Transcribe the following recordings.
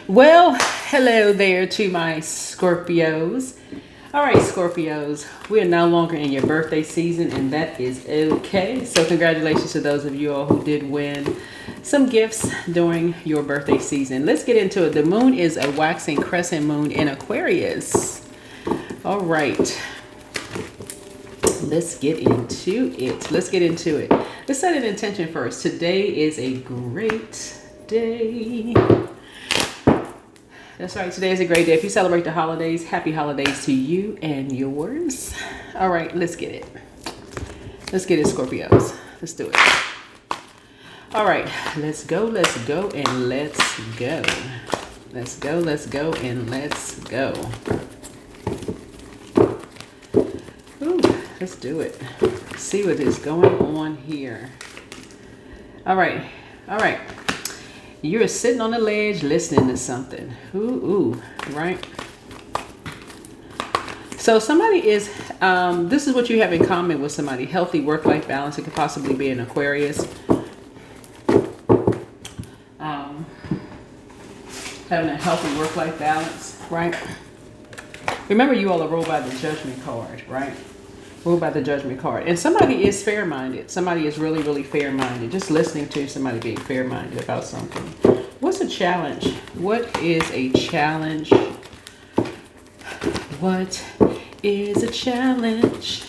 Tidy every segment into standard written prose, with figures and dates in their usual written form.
Well, hello there to my Scorpios. All right, Scorpios, we are no longer in your birthday season, and that is okay. So, congratulations to those of you all who did win some gifts during your birthday season. Let's get into it. The moon is a waxing crescent moon in Aquarius. All right, let's get into it. Let's set an intention first. Today is a great day. That's right. Today is a great day. If you celebrate the holidays, happy holidays to you and yours. All right, let's get it. Let's get it, Scorpios. Let's do it. All right, let's go, and let's go. And let's go. Ooh, let's do it. See what is going on here. All right. You're sitting on the ledge listening to something. Ooh, right? So somebody is, this is what you have in common with somebody. Healthy work-life balance. It could possibly be an Aquarius. Having a healthy work-life balance, right? Remember, you all are ruled by the Judgment card, right? Ruled by the Judgment card. And somebody is fair-minded. Somebody is really, really fair-minded. Just listening to somebody being fair-minded about something. What's a challenge? What is a challenge? What is a challenge?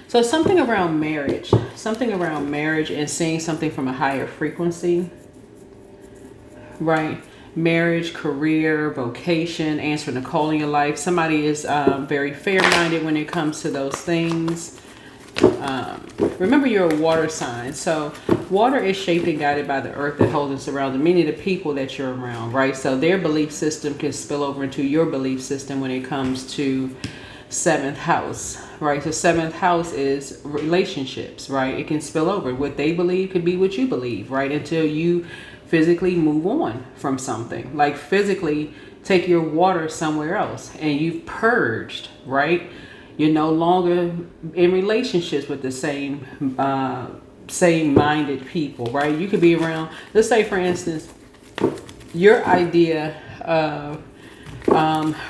So something around marriage. Something around marriage and seeing something from a higher frequency. Right? Marriage, career, vocation, answering the call in your life. Somebody is very fair-minded when it comes to those things. Remember, you're a water sign. So water is shaped and guided by the earth that holds us around, meaning the people that you're around, right? So their belief system can spill over into your belief system when it comes to 7th house, right? So 7th house is relationships, right? It can spill over. What they believe could be what you believe, right? Until you physically move on from something, like physically take your water somewhere else and you've purged, right? You're no longer in relationships with the same minded people, right? You could be around, let's say for instance, your idea of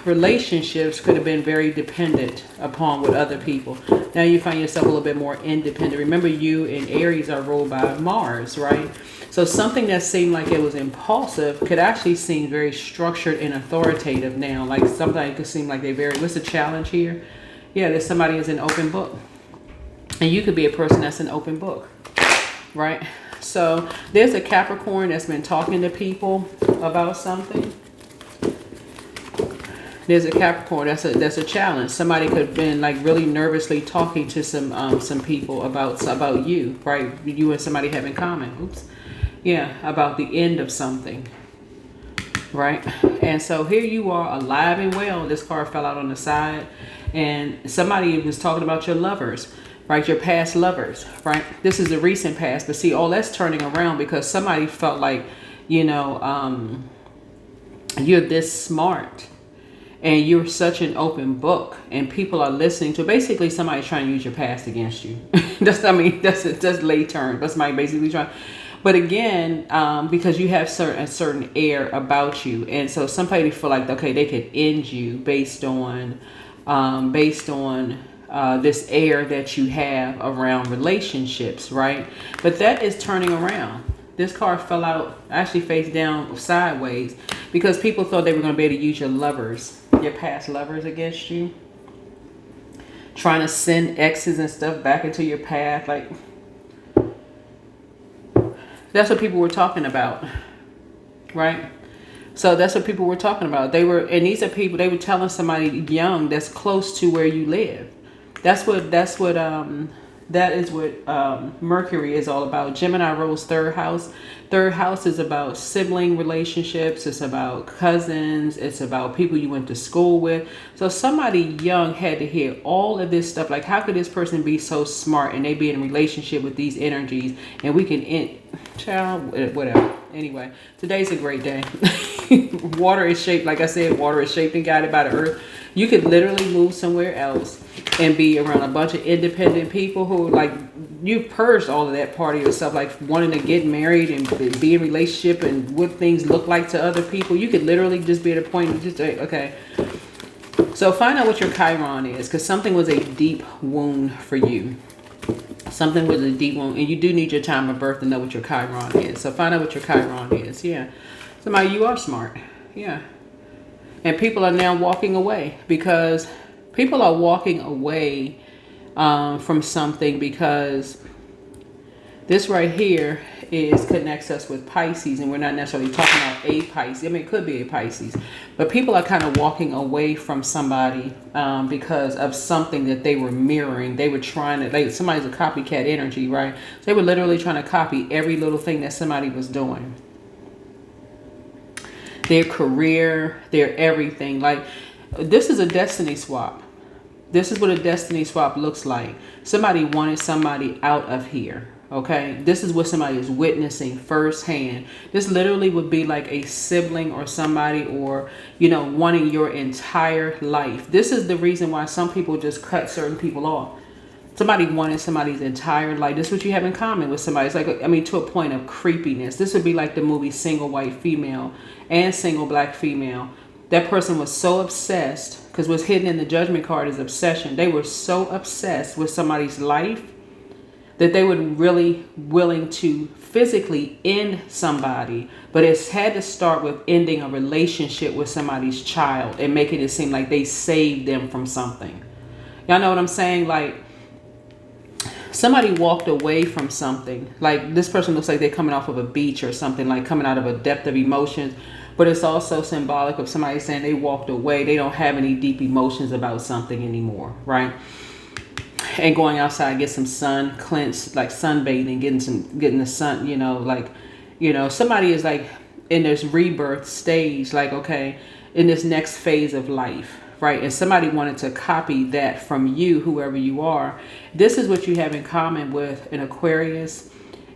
relationships could have been very dependent upon with other people. Now you find yourself a little bit more independent. Remember, you and Aries are ruled by Mars, right? So something that seemed like it was impulsive could actually seem very structured and authoritative now. Like something could seem like they're very, what's the challenge here? Yeah, there's somebody is an open book. And you could be a person that's an open book, right? So there's a Capricorn that's been talking to people about something. There's a Capricorn, that's a challenge. Somebody could have been like really nervously talking to some people about you, right? You and somebody have in common. Oops. Yeah, about the end of something, right? And so here you are, alive and well. This card fell out on the side, and somebody was talking about your lovers, right? Your past lovers, right? This is the recent past, but see, all that's turning around because somebody felt like, you know, you're this smart and you're such an open book, and people are listening to. Basically, somebody's trying to use your past against you. that's lay term. That's somebody basically trying. But again, because you have a certain air about you, and so somebody feel like, okay, they could end you based on this air that you have around relationships, right? But that is turning around. This card fell out, actually face down sideways, because people thought they were going to be able to use your lovers, your past lovers against you. Trying to send exes and stuff back into your path, like. That's what people were talking about, right? So that's what people were talking about. And these are people, they were telling somebody young that's close to where you live. That is what Mercury is all about. Gemini rules 3rd house. 3rd house is about sibling relationships. It's about cousins. It's about people you went to school with. So somebody young had to hear all of this stuff. Like, how could this person be so smart and they be in a relationship with these energies, and we can end, child, whatever. Anyway, today's a great day. Water is shaped, like I said, water is shaped and guided by the earth. You could literally move somewhere else and be around a bunch of independent people who, like, you've purged all of that part of yourself, like wanting to get married and be in a relationship and what things look like to other people. You could literally just be at a point of just say, okay. So find out what your Chiron is, because something was a deep wound for you. Something was a deep wound, and you do need your time of birth to know what your Chiron is. So find out what your Chiron is. Yeah. Somebody, you are smart. Yeah. And people are now walking away, because people are walking away from something, because this right here connects us with Pisces, and we're not necessarily talking about a Pisces. I mean, it could be a Pisces, but people are kind of walking away from somebody because of something that they were mirroring. They were trying to, like, somebody's a copycat energy, right? So they were literally trying to copy every little thing that somebody was doing. Their career, their everything. Like, this is a destiny swap. This is what a destiny swap looks like. Somebody wanted somebody out of here. Okay, this is what somebody is witnessing firsthand. This literally would be like a sibling or somebody, or, you know, wanting your entire life. This is the reason why some people just cut certain people off. Somebody wanted somebody's entire life. This is what you have in common with somebody. It's like, I mean, to a point of creepiness. This would be like the movie Single White Female and Single Black Female. That person was so obsessed, because what's hidden in the judgment card is obsession. They were so obsessed with somebody's life that they were really willing to physically end somebody, but it's had to start with ending a relationship with somebody's child and making it seem like they saved them from something. Y'all know what I'm saying? Like, somebody walked away from something. Like, this person looks like they're coming off of a beach or something, like coming out of a depth of emotions, but it's also symbolic of somebody saying they walked away. They don't have any deep emotions about something anymore, right? And going outside, get some sun, cleanse, like sunbathing, getting the sun, you know, like, you know, somebody is like in this rebirth stage, like, okay, in this next phase of life, right? And somebody wanted to copy that from you, whoever you are. This is what you have in common with an Aquarius.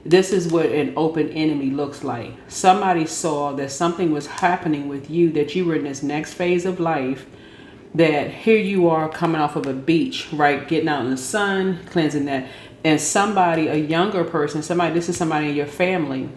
This is what an open enemy looks like. Somebody saw that something was happening with you, that you were in this next phase of life, that here you are coming off of a beach, right? Getting out in the sun, cleansing that. And somebody, a younger person, this is somebody in your family,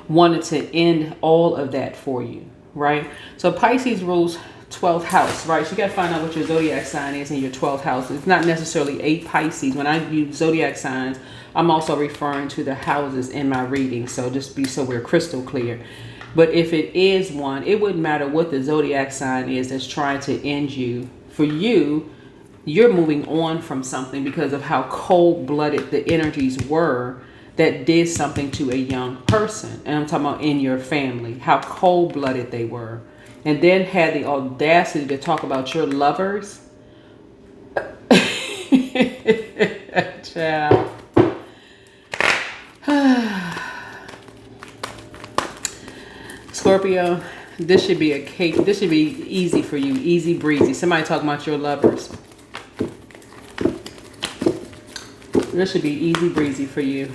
wanted to end all of that for you, right? So Pisces rules 12th house, right? So you got to find out what your zodiac sign is in your 12th house. It's not necessarily a Pisces. When I use zodiac signs, I'm also referring to the houses in my reading. So so we're crystal clear. But if it is one, it wouldn't matter what the zodiac sign is that's trying to end you. For you, you're moving on from something because of how cold-blooded the energies were that did something to a young person. And I'm talking about in your family, how cold-blooded they were. And then had the audacity to talk about your lovers. Child. Scorpio, this should be a cake. This should be easy for you. Easy breezy. Somebody talking about your lovers. This should be easy breezy for you.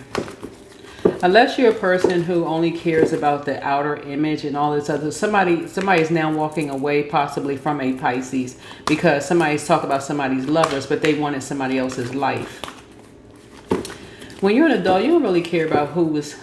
Unless you're a person who only cares about the outer image and all this other. Somebody is now walking away possibly from a Pisces because somebody's talking about somebody's lovers, but they wanted somebody else's life. When you're an adult, you don't really care about who was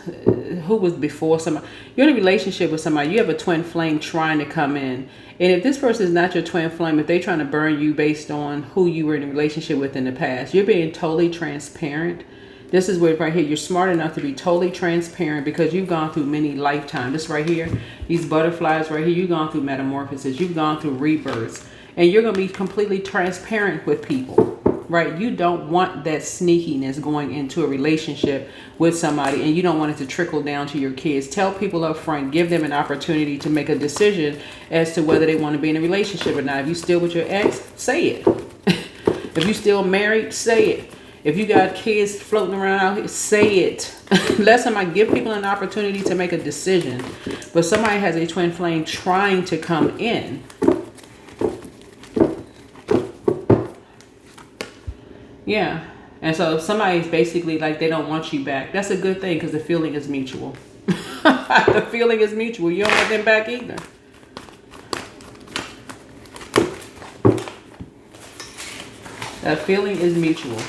before somebody. You're in a relationship with somebody. You have a twin flame trying to come in. And if this person is not your twin flame, if they're trying to burn you based on who you were in a relationship with in the past, you're being totally transparent. This is where right here, you're smart enough to be totally transparent because you've gone through many lifetimes. This right here, these butterflies right here, you've gone through metamorphosis. You've gone through rebirths. And you're going to be completely transparent with people. Right? You don't want that sneakiness going into a relationship with somebody, and you don't want it to trickle down to your kids. Tell people up front, give them an opportunity to make a decision as to whether they want to be in a relationship or not. If you still with your ex, say it. If you still married, say it. If you got kids floating around out here, say it. Let somebody give people an opportunity to make a decision. But somebody has a twin flame trying to come in. Yeah. And so somebody's basically like they don't want you back. That's a good thing because the feeling is mutual. The feeling is mutual. You don't want them back either. That feeling is mutual.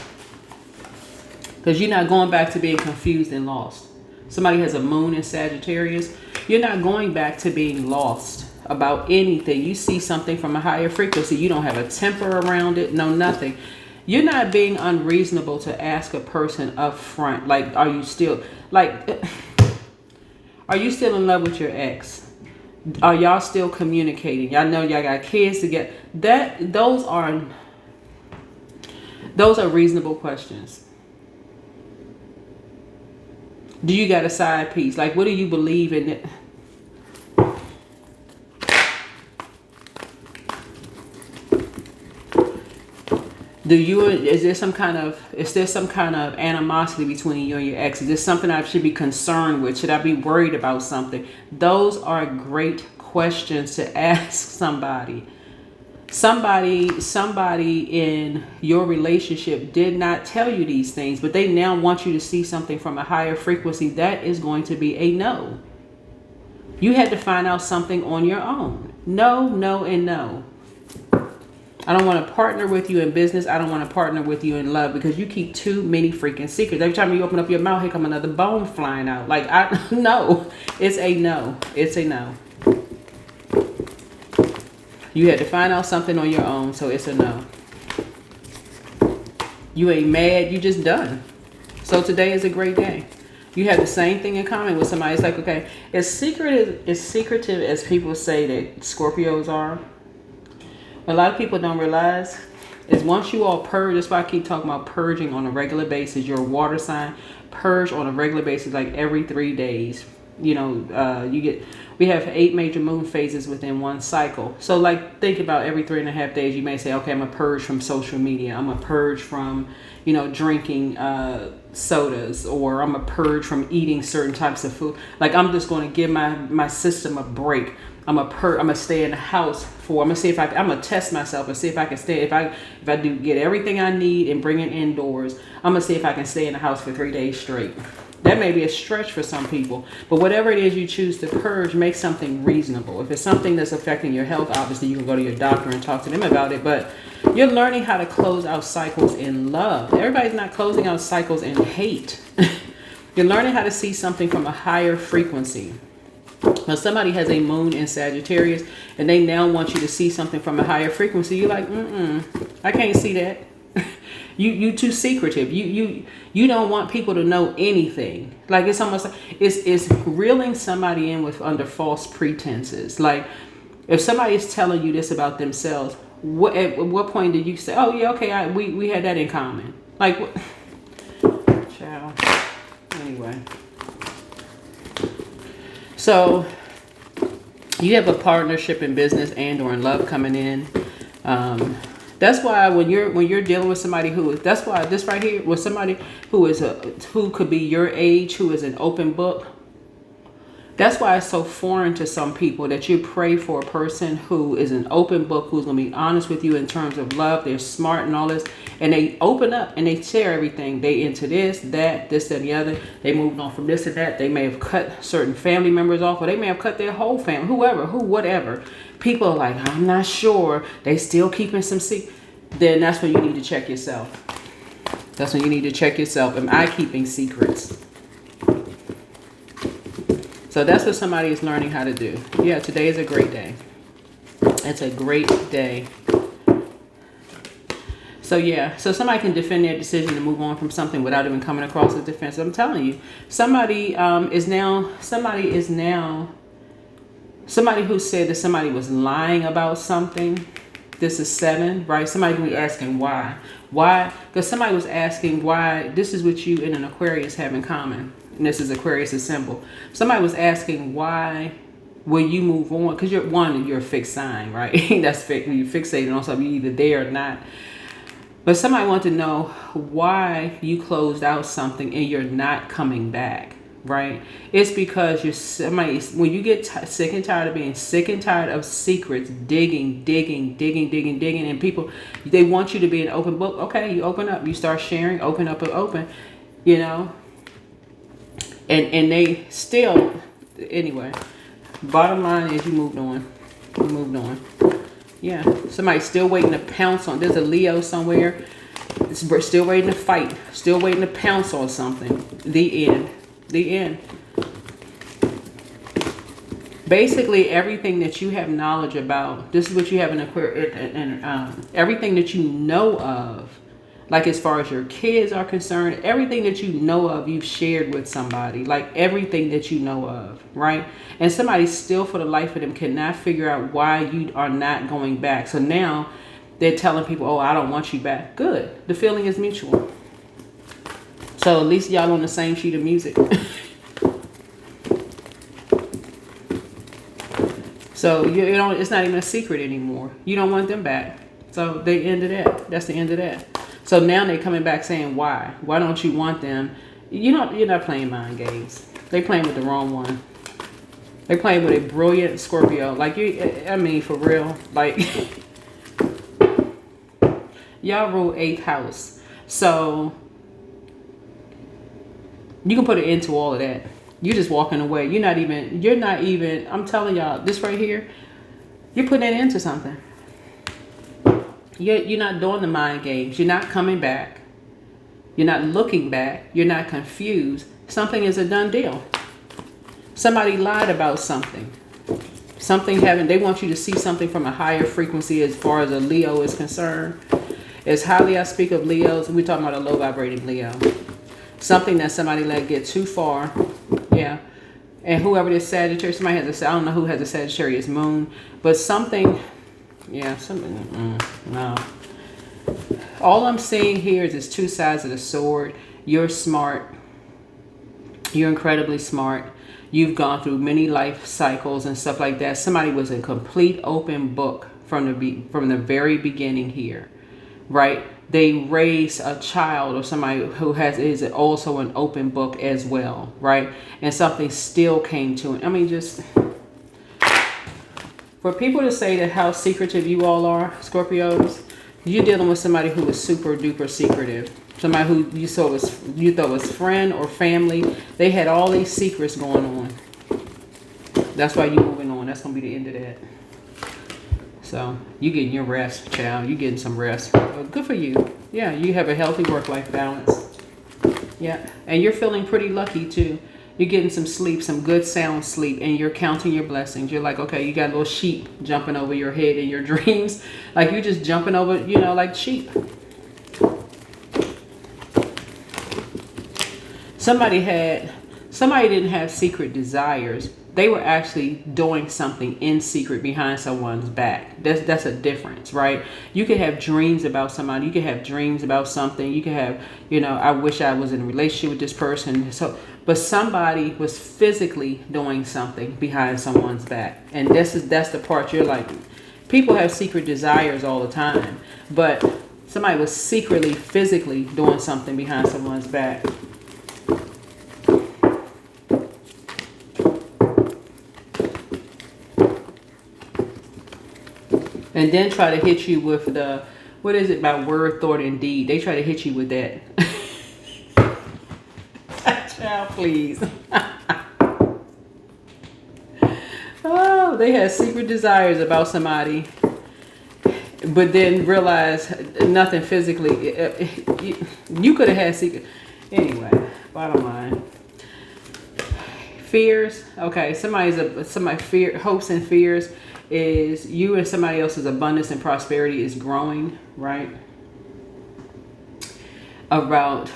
Because you're not going back to being confused and lost. Somebody has a moon in Sagittarius. You're not going back to being lost about anything. You see something from a higher frequency. You don't have a temper around it. No, nothing. You're not being unreasonable to ask a person up front. Like, are you still in love with your ex? Are y'all still communicating? Y'all know y'all got kids to get that. Those are reasonable questions. Do you got a side piece? Like, what do you believe in it? Is there some kind of animosity between you and your ex? Is this something I should be concerned with? Should I be worried about something? Those are great questions to ask somebody. Somebody in your relationship did not tell you these things, but they now want you to see something from a higher frequency. That is going to be a no. You had to find out something on your own. No, no, and no. I don't want to partner with you in business. I don't want to partner with you in love because you keep too many freaking secrets. Every time you open up your mouth, here come another bone flying out. Like, no, it's a no. It's a no. You had to find out something on your own, so it's a no. You ain't mad, you just done. So today is a great day. You have the same thing in common with somebody. It's like, okay, as secretive as people say that Scorpios are, a lot of people don't realize is once you all purge, that's why I keep talking about purging on a regular basis. Your water sign, purge on a regular basis, like every 3 days. You know, we have 8 major moon phases within one cycle. So like, think about every 3.5 days, you may say, okay, I'm gonna purge from social media. I'm gonna purge from, you know, drinking sodas, or I'm gonna purge from eating certain types of food. Like, I'm just going to give my system a break. I'm gonna stay in the house I'm gonna see if I'm gonna test myself and see if I can stay. If I do get everything I need and bring it indoors, I'm gonna see if I can stay in the house for 3 days straight. That may be a stretch for some people, but whatever it is you choose to purge, make something reasonable. If it's something that's affecting your health, obviously you can go to your doctor and talk to them about it, but you're learning how to close out cycles in love. Everybody's not closing out cycles in hate. You're learning how to see something from a higher frequency. Now, somebody has a moon in Sagittarius and they now want you to see something from a higher frequency. You're like, I can't see that. You too secretive. You don't want people to know anything. Like, it's almost like it's reeling somebody in with under false pretenses. Like, if somebody is telling you this about themselves, at what point did you say, oh yeah, okay, we had that in common? Like, what? Child. Anyway. So you have a partnership in business and or in love coming in. That's why when you're dealing with somebody that's why this right here was somebody who could be your age, who is an open book. That's why it's so foreign to some people that you pray for a person who is an open book, who's going to be honest with you in terms of love. They're smart and all this, and they open up and they share everything. They into this, and the other. They moved on from this and that. They may have cut certain family members off, or they may have cut their whole family, whatever. People are like, I'm not sure. They still keeping some secrets. Then that's when you need to check yourself. That's when you need to check yourself. Am I keeping secrets? So that's what somebody is learning how to do. Yeah, today is a great day. It's a great day. So yeah, so somebody can defend their decision to move on from something without even coming across as defensive. I'm telling you, somebody who said that somebody was lying about something. This is 7, right? Somebody can be asking why. Why? Because somebody was asking why. This is what you and an Aquarius have in common. And this is Aquarius' symbol. Somebody was asking why will you move on? Because you're a fixed sign, right? That's fixed. When you fixated on something, you're either there or not. But somebody wanted to know why you closed out something and you're not coming back, right? It's because when you get sick and tired of being sick and tired of secrets, digging, and people, they want you to be an open book. Okay, you open up, you start sharing, open up and open, you know. And they still, anyway, bottom line is you moved on. You moved on. Yeah, somebody's still waiting to pounce on. There's a Leo somewhere. Still waiting to fight. Still waiting to pounce on something. The end. The end. Basically, everything that you have knowledge about, this is what you have in everything that you know of, like as far as your kids are concerned, everything that you know of, you've shared with somebody, like everything that you know of, right? And somebody still for the life of them cannot figure out why you are not going back. So now they're telling people, oh, I don't want you back. Good. The feeling is mutual. So at least y'all on the same sheet of music. So you don't, it's not even a secret anymore. You don't want them back. So they ended that. That's the end of that. So now they're coming back saying why? Why don't you want them? You're not playing mind games. They playing with the wrong one. They playing with a brilliant Scorpio. Like I mean for real. Like y'all rule 8th house. So you can put an end to all of that. You're just walking away. You're not even, I'm telling y'all, this right here, you're putting an end to something. You're not doing the mind games. You're not coming back. You're not looking back. You're not confused. Something is a done deal. Somebody lied about something. They want you to see something from a higher frequency as far as a Leo is concerned. As highly I speak of Leos, we're talking about a low vibrating Leo. Something that somebody let get too far. Yeah. And whoever this Sagittarius, somebody has I don't know who has a Sagittarius moon, but something, yeah, something, no. All I'm seeing here is two sides of the sword. You're smart. You're incredibly smart. You've gone through many life cycles and stuff like that. Somebody was a complete open book from the very beginning here, right? They raise a child or somebody who is also an open book as well, right? And something still came to it. I mean, just for people to say that how secretive you all are, Scorpios, you're dealing with somebody who is super duper secretive. Somebody who you thought was friend or family. They had all these secrets going on. That's why you're moving on. That's gonna be the end of that. So you getting your rest, child. You getting some rest. Good for you. Yeah, you have a healthy work-life balance. Yeah, and you're feeling pretty lucky too. You're getting some sleep, some good sound sleep, and you're counting your blessings. You're like, okay, you got little sheep jumping over your head in your dreams. Like you're just jumping over, like sheep. Somebody didn't have secret desires. They were actually doing something in secret behind someone's back. That's a difference, right? You could have dreams about somebody. You could have dreams about something. You could have, I wish I was in a relationship with this person. But somebody was physically doing something behind someone's back. And that's the part you're like, people have secret desires all the time. But somebody was secretly, physically doing something behind someone's back. And then try to hit you with the, what is it about word, thought, and deed? They try to hit you with that. Child, please. Oh, they had secret desires about somebody, but then realize nothing physically. You could have had secret. Anyway, bottom line. Fears. Okay, somebody hopes and fears is you and somebody else's abundance and prosperity is growing, right? About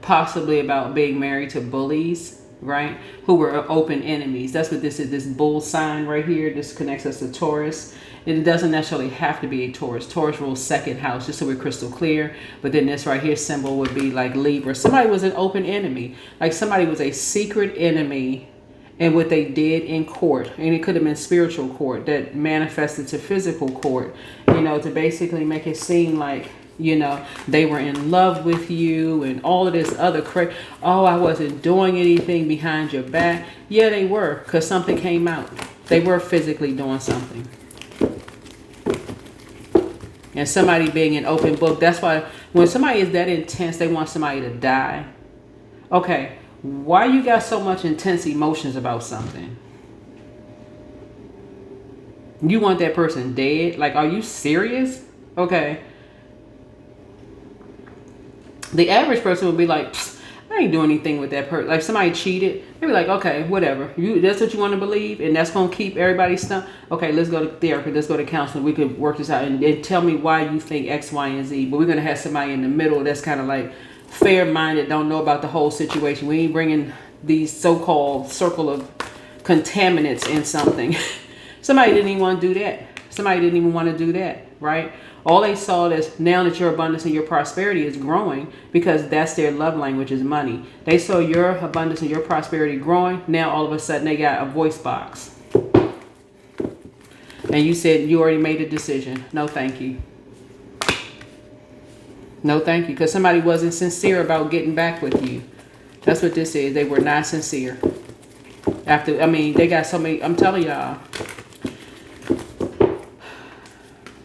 possibly about being married to bullies, right? Who were open enemies. That's what this is. This bull sign right here. This connects us to Taurus. It doesn't necessarily have to be a Taurus. Taurus rules second house, just so we're crystal clear. But then this right here symbol would be like Libra. Somebody was an open enemy. Like somebody was a secret enemy and what they did in court. And it could have been spiritual court that manifested to physical court, to basically make it seem like, they were in love with you and all of this other crap. Oh, I wasn't doing anything behind your back. Yeah, they were, because something came out. They were physically doing something. And somebody being an open book. That's why when somebody is that intense, they want somebody to die. Okay, why you got so much intense emotions about something? You want that person dead? Like, are you serious? Okay. The average person would be like, I ain't doing anything with that person. Like somebody cheated, they'd be like, okay, whatever. That's what you want to believe, and that's gonna keep everybody stuck. Okay, let's go to therapy. Let's go to counseling. We could work this out and tell me why you think X, Y, and Z. But we're gonna have somebody in the middle that's kind of like fair-minded, don't know about the whole situation. We ain't bringing these so-called circle of contaminants in something. Somebody didn't even want to do that. Somebody didn't even want to do that, right? All they saw is now that your abundance and your prosperity is growing, because that's their love language, is money. They saw your abundance and your prosperity growing. Now all of a sudden they got a voice box. And you said you already made a decision. No, thank you. No, thank you. Because somebody wasn't sincere about getting back with you. That's what this is. They were not sincere. They got so many, I'm telling y'all.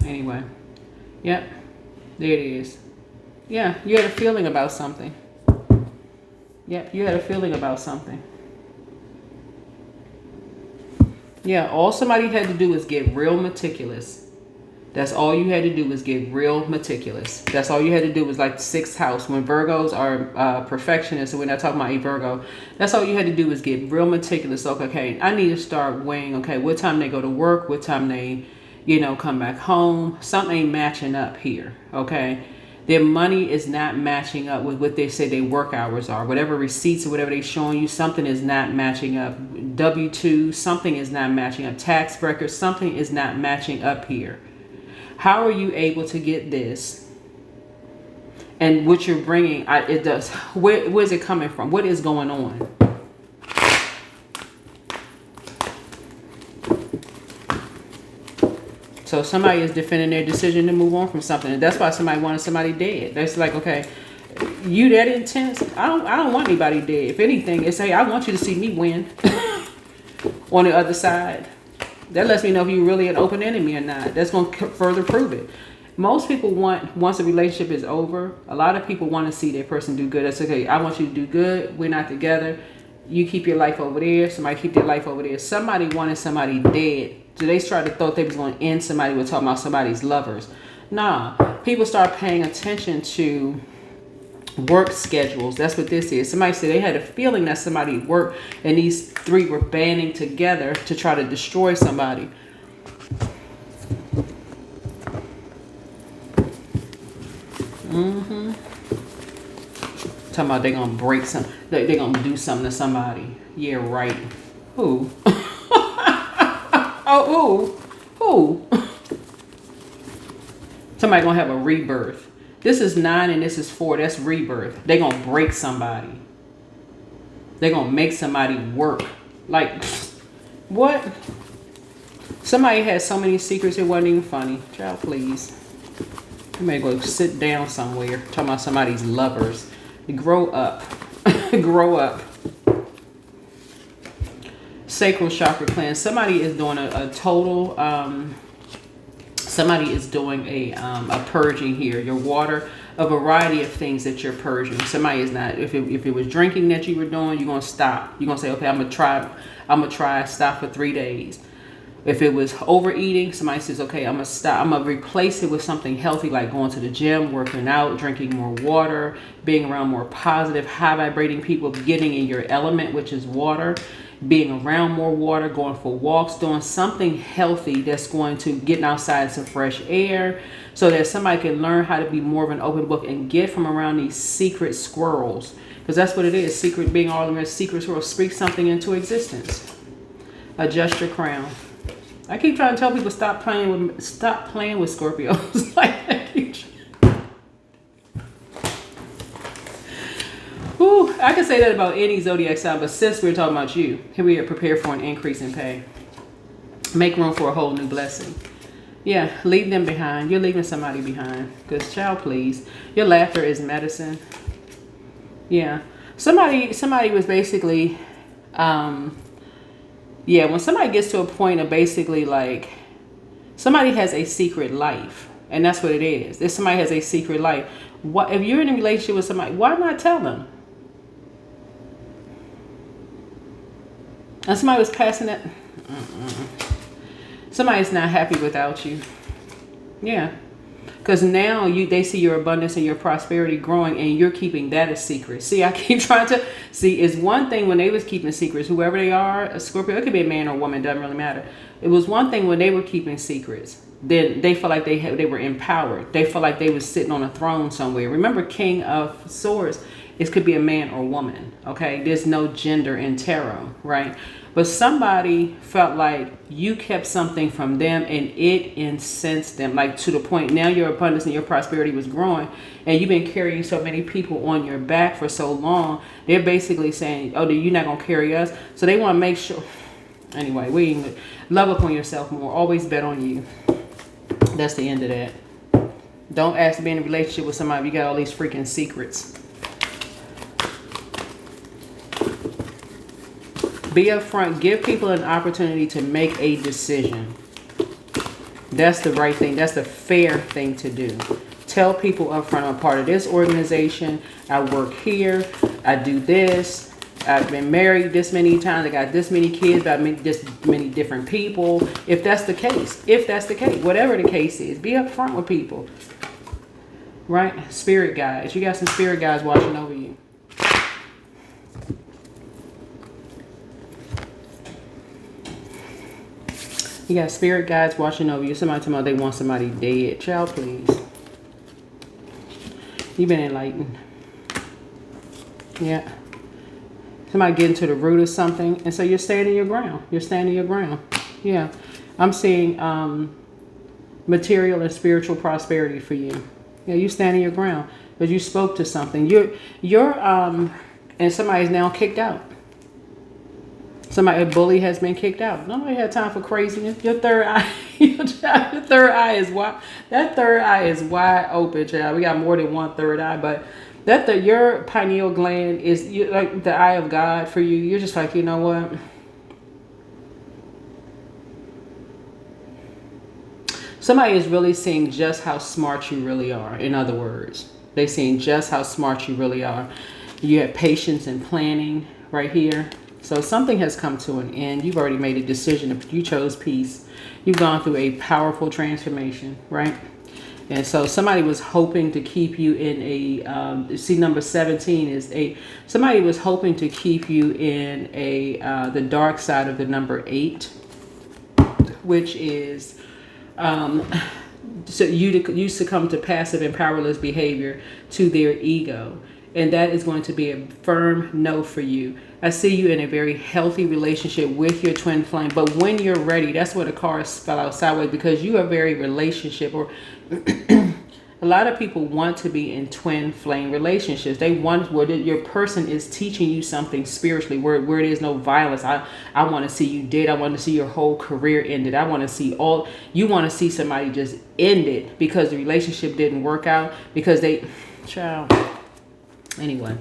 Anyway. Yep, there it is. Yeah, you had a feeling about something. Yep, you had a feeling about something. Yeah, all somebody had to do was get real meticulous. That's all you had to do was get real meticulous. That's all you had to do was like the sixth house. When Virgos are perfectionists, and we're not talking about a Virgo, that's all you had to do was get real meticulous. Okay, I need to start weighing, okay, what time they go to work, what time they come back home. Something ain't matching up here, okay? Their money is not matching up with what they say their work hours are. Whatever receipts or whatever they're showing you, something is not matching up. W-2, something is not matching up. Tax records, something is not matching up here. How are you able to get this? And what you're bringing, it does. Where's it coming from? What is going on? So somebody is defending their decision to move on from something. And that's why somebody wanted somebody dead. That's like, okay, you that intense? I don't want anybody dead. If anything, it's, hey, I want you to see me win on the other side. That lets me know if you're really an open enemy or not. That's going to further prove it. Most people want, once a relationship is over, a lot of people want to see their person do good. That's okay. I want you to do good. We're not together. You keep your life over there. Somebody keep their life over there. Somebody wanted somebody dead. So they started to thought they was going to end somebody. We're talking about somebody's lovers. Nah, people start paying attention to work schedules. That's what this is. Somebody said they had a feeling that somebody worked and these three were banding together to try to destroy somebody. Talking about they're going to break something. They're going to do something to somebody. Yeah, right. Who? Oh, who? Somebody gonna have a rebirth. This is 9 and this is 4. That's rebirth. They gonna break somebody. They gonna make somebody work. Like, what? Somebody had so many secrets it wasn't even funny. Child, please. You may go sit down somewhere. Talking about somebody's lovers. Grow up. Grow up. Sacral chakra cleanse. Somebody is doing a total somebody is doing a purging here. Your water, a variety of things that you're purging. Somebody is not, if it was drinking that you were doing, you're gonna stop. You're gonna say, okay, I'm gonna try stop for 3 days. If it was overeating, somebody says, okay, I'm gonna stop. I'm gonna replace it with something healthy, like going to the gym, working out, drinking more water, being around more positive, high vibrating people, getting in your element, which is water, being around more water, going for walks, doing something healthy that's going to getting outside some fresh air, so that somebody can learn how to be more of an open book and get from around these secret squirrels, because that's what it is. Secret, being all around secret squirrels, speak something into existence. Adjust your crown. I keep trying to tell people stop playing with Scorpios. Whew, I can say that about any zodiac sign, but since we're talking about you, here we are prepared for an increase in pay. Make room for a whole new blessing. Yeah, leave them behind. You're leaving somebody behind. Because, child, please. Your laughter is medicine. Yeah. Somebody was basically, yeah, when somebody gets to a point of basically like, somebody has a secret life. And that's what it is. If somebody has a secret life, what if you're in a relationship with somebody, why not tell them? And somebody was passing that. Somebody's not happy without you. Yeah. Because now they see your abundance and your prosperity growing, and you're keeping that a secret. See, I keep trying to see. It's one thing when they was keeping secrets, whoever they are, a Scorpio, it could be a man or a woman, doesn't really matter. It was one thing when they were keeping secrets. Then they felt like they were empowered. They felt like they was sitting on a throne somewhere. Remember, King of Swords, it could be a man or a woman. Okay, there's no gender in tarot, right? But somebody felt like you kept something from them and it incensed them, like to the point now your abundance and your prosperity was growing, and you've been carrying so many people on your back for so long. They're basically saying, oh, you're not going to carry us. So they want to make sure. Anyway, love up on yourself more. Always bet on you. That's the end of that. Don't ask to be in a relationship with somebody if you got all these freaking secrets. Be upfront. Give people an opportunity to make a decision. That's the right thing. That's the fair thing to do. Tell people upfront, I'm a part of this organization. I work here. I do this. I've been married this many times. I got this many kids. I've met this many different people. If that's the case. If that's the case. Whatever the case is. Be upfront with people. Right? Spirit guides. You got some spirit guides watching over you. You got spirit guides watching over you. Somebody talking about they want somebody dead. Child, please. You've been enlightened. Yeah. Somebody getting to the root of something. And so you're standing your ground. You're standing your ground. Yeah. I'm seeing material and spiritual prosperity for you. Yeah, you standing your ground. Because you spoke to something. And somebody's now kicked out. A bully has been kicked out. Nobody had time for craziness. Your third eye, your third eye is wide. That third eye is wide open, child. We got more than one third eye, but your pineal gland is like the eye of God for you. You're just like, you know what? Somebody is really seeing just how smart you really are. In other words, they're seeing just how smart you really are. You have patience and planning right here. So something has come to an end. You've already made a decision. You chose peace. You've gone through a powerful transformation, right? And so somebody was hoping to keep you in a, see number 17 is somebody was hoping to keep you in the dark side of the number 8, which is, so you succumb to passive and powerless behavior to their ego. And that is going to be a firm no for you. I see you in a very healthy relationship with your twin flame. But when you're ready, that's where the cards fell out sideways, because you are very relationship, or a lot of people want to be in twin flame relationships. They want where your person is teaching you something spiritually, where there's no violence. I want to see you dead. I want to see your whole career ended. I want to see you want to see somebody just end it because the relationship didn't work out, because child. Anyway,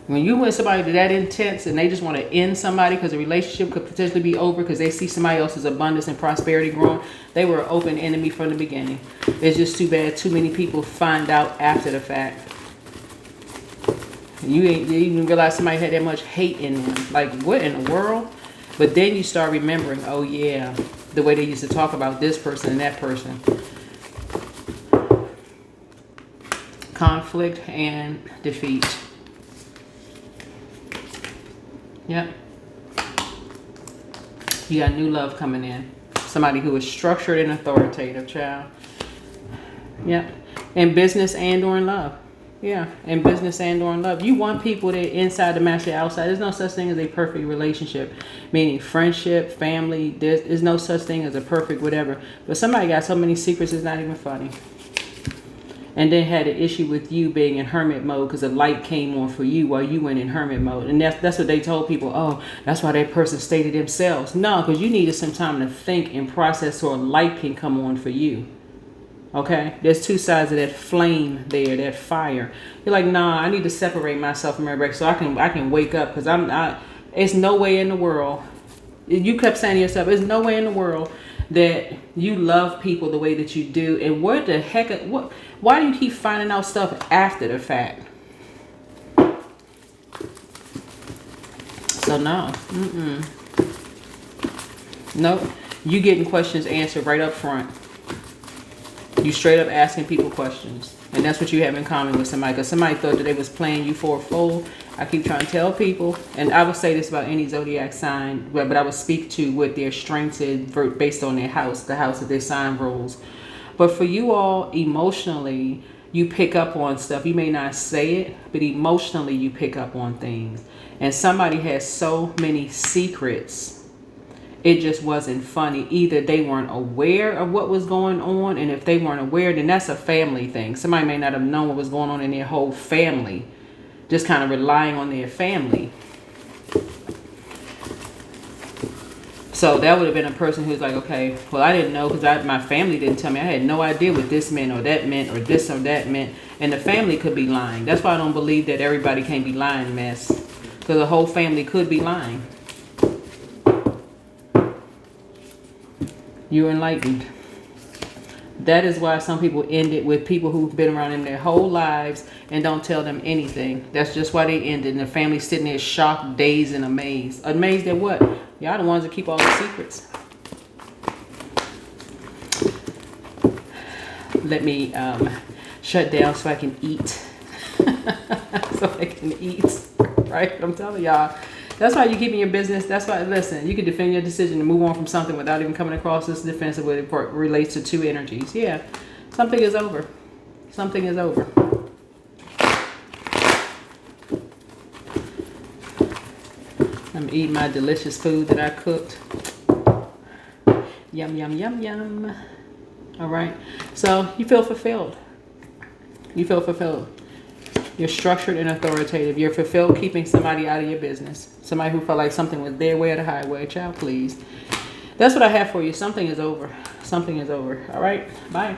when you with somebody that intense and they just want to end somebody because the relationship could potentially be over because they see somebody else's abundance and prosperity growing, they were an open enemy from the beginning. It's just too bad too many people find out after the fact. You didn't even realize somebody had that much hate in them. Like, what in the world? But then you start remembering, oh yeah, the way they used to talk about this person and that person. Conflict and defeat. Yep. You got new love coming in. Somebody who is structured and authoritative, child. Yep. In business and or in love. Yeah. In business and or in love. You want people that inside to match the outside. There's no such thing as a perfect relationship. Meaning friendship, family. There's no such thing as a perfect whatever. But somebody got so many secrets, it's not even funny. And then had an issue with you being in hermit mode because the light came on for you while you went in hermit mode. And that's what they told people. Oh, that's why that person stayed to themselves. No, because you needed some time to think and process so a light can come on for you. Okay? There's two sides of that flame there, that fire. You're like, nah, I need to separate myself from everybody so I can wake up, because it's no way in the world. You kept saying to yourself, there's no way in the world that you love people the way that you do. And what the heck, why do you keep finding out stuff after the fact? So no. Nope. You getting questions answered right up front. You straight up asking people questions. And that's what you have in common with somebody. Because somebody thought that they was playing you for a fool. I keep trying to tell people, and I would say this about any zodiac sign, but I would speak to what their strengths is based on their house, the house that their sign rules. But for you all, emotionally, you pick up on stuff. You may not say it, but emotionally you pick up on things. And somebody has so many secrets. It just wasn't funny. Either they weren't aware of what was going on, and if they weren't aware, then that's a family thing. Somebody may not have known what was going on in their whole family, just kind of relying on their family. So that would have been a person who's like, okay, well, I didn't know because my family didn't tell me. I had no idea what this meant or that meant or this or that meant. And the family could be lying. That's why I don't believe that everybody can be lying, mess. Because the whole family could be lying. You're enlightened. That is why some people end it with people who've been around them their whole lives and don't tell them anything. That's just why they ended. And the family's sitting there shocked, dazed, and amazed. Amazed at what? Y'all the ones that keep all the secrets. Let me shut down so I can eat. So I can eat. Right? I'm telling y'all. That's why you keep in your business. That's why, listen, you can defend your decision to move on from something without even coming across this defensive when it relates to two energies. Yeah, something is over. Something is over. I'm eating my delicious food that I cooked. Yum, yum, yum, yum. All right. So you feel fulfilled. You feel fulfilled. You're structured and authoritative. You're fulfilled keeping somebody out of your business. Somebody who felt like something was their way or the highway. Child, please. That's what I have for you. Something is over. Something is over. All right. Bye.